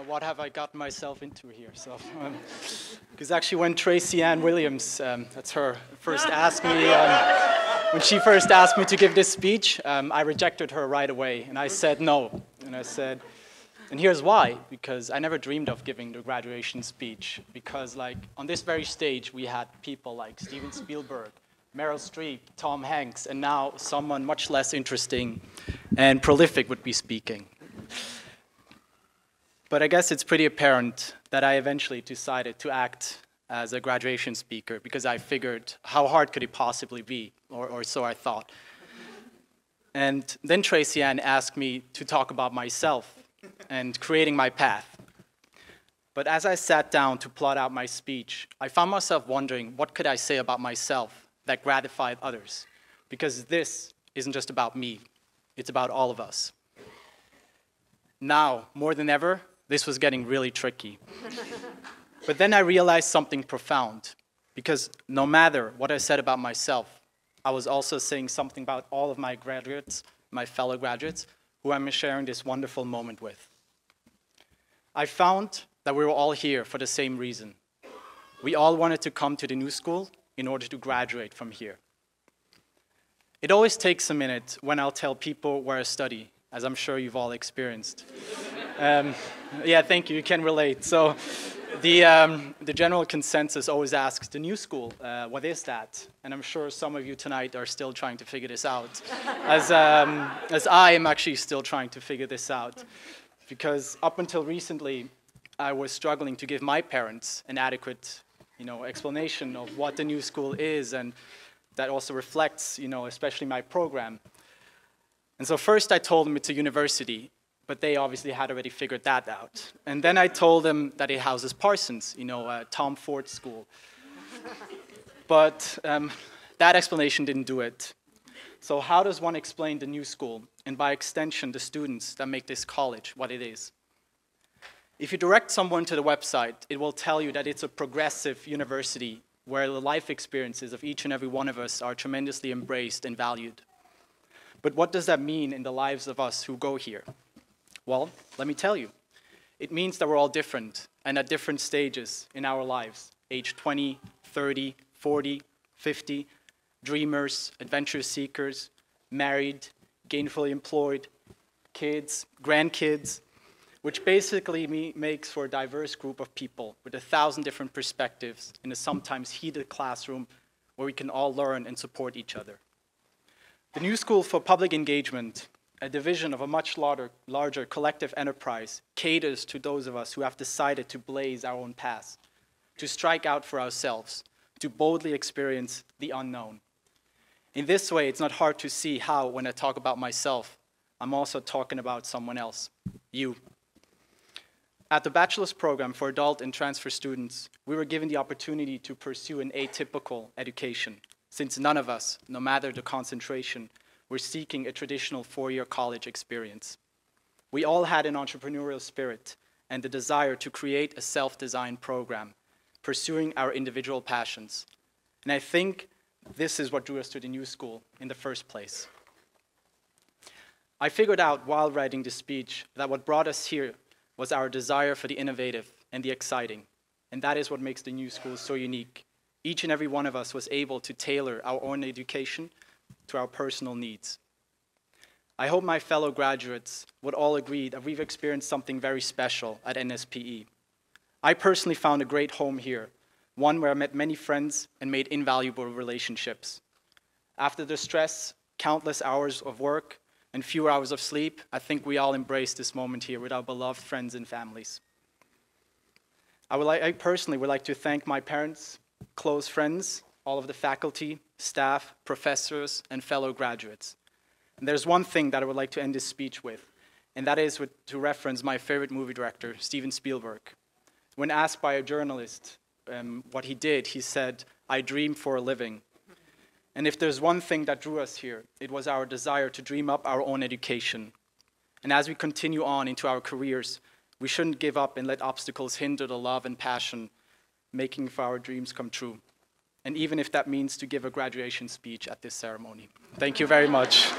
What have I gotten myself into here? So, because actually, when Tracy Ann Williams, that's her, first asked me, when she first asked me to give this speech, I rejected her right away, and I said no. And I said, and here's why: because I never dreamed of giving the graduation speech. Because, like, on this very stage, we had people like Steven Spielberg, Meryl Streep, Tom Hanks, and now someone much less interesting and prolific would be speaking. But I guess it's pretty apparent that I eventually decided to act as a graduation speaker because I figured how hard could it possibly be, or so I thought. And then Tracy Ann asked me to talk about myself and creating my path. But as I sat down to plot out my speech, I found myself wondering what could I say about myself that gratified others? Because this isn't just about me, it's about all of us. Now, more than ever, this was getting really tricky. But then I realized something profound, because no matter what I said about myself, I was also saying something about all of my graduates, my fellow graduates, who I'm sharing this wonderful moment with. I found that we were all here for the same reason. We all wanted to come to the new school in order to graduate from here. It always takes a minute when I'll tell people where I study, as I'm sure you've all experienced. Yeah, thank you, you can relate. So the general consensus always asks, the new school, what is that? And I'm sure some of you tonight are still trying to figure this out, as I am actually still trying to figure this out. Because up until recently, I was struggling to give my parents an adequate, explanation of what the new school is, and that also reflects, especially my program. And so first I told them it's a university, but they obviously had already figured that out. And then I told them that it houses Parsons, Tom Ford School. But that explanation didn't do it. So how does one explain the new school, and by extension the students that make this college what it is? If you direct someone to the website, it will tell you that it's a progressive university where the life experiences of each and every one of us are tremendously embraced and valued. But what does that mean in the lives of us who go here? Well, let me tell you. It means that we're all different and at different stages in our lives. Age 20, 30, 40, 50, dreamers, adventure seekers, married, gainfully employed, kids, grandkids, which basically makes for a diverse group of people with 1,000 different perspectives in a sometimes heated classroom where we can all learn and support each other. The New School for Public Engagement, a division of a much larger collective enterprise, caters to those of us who have decided to blaze our own paths, to strike out for ourselves, to boldly experience the unknown. In this way, it's not hard to see how, when I talk about myself, I'm also talking about someone else, you. At the bachelor's program for adult and transfer students, we were given the opportunity to pursue an atypical education, since none of us, no matter the concentration, were seeking a traditional four-year college experience. We all had an entrepreneurial spirit and the desire to create a self-designed program, pursuing our individual passions. And I think this is what drew us to the new school in the first place. I figured out while writing this speech that what brought us here was our desire for the innovative and the exciting. And that is what makes the new school so unique. Each and every one of us was able to tailor our own education to our personal needs. I hope my fellow graduates would all agree that we've experienced something very special at NSPE. I personally found a great home here, one where I met many friends and made invaluable relationships. After the stress, countless hours of work, and fewer hours of sleep, I think we all embrace this moment here with our beloved friends and families. I personally would like to thank my parents, close friends, all of the faculty, staff, professors, and fellow graduates. And there's one thing that I would like to end this speech with, and that is to reference my favorite movie director, Steven Spielberg. When asked by a journalist what he did, he said, "I dream for a living." And if there's one thing that drew us here, it was our desire to dream up our own education. And as we continue on into our careers, we shouldn't give up and let obstacles hinder the love and passion making for our dreams come true. And even if that means to give a graduation speech at this ceremony. Thank you very much.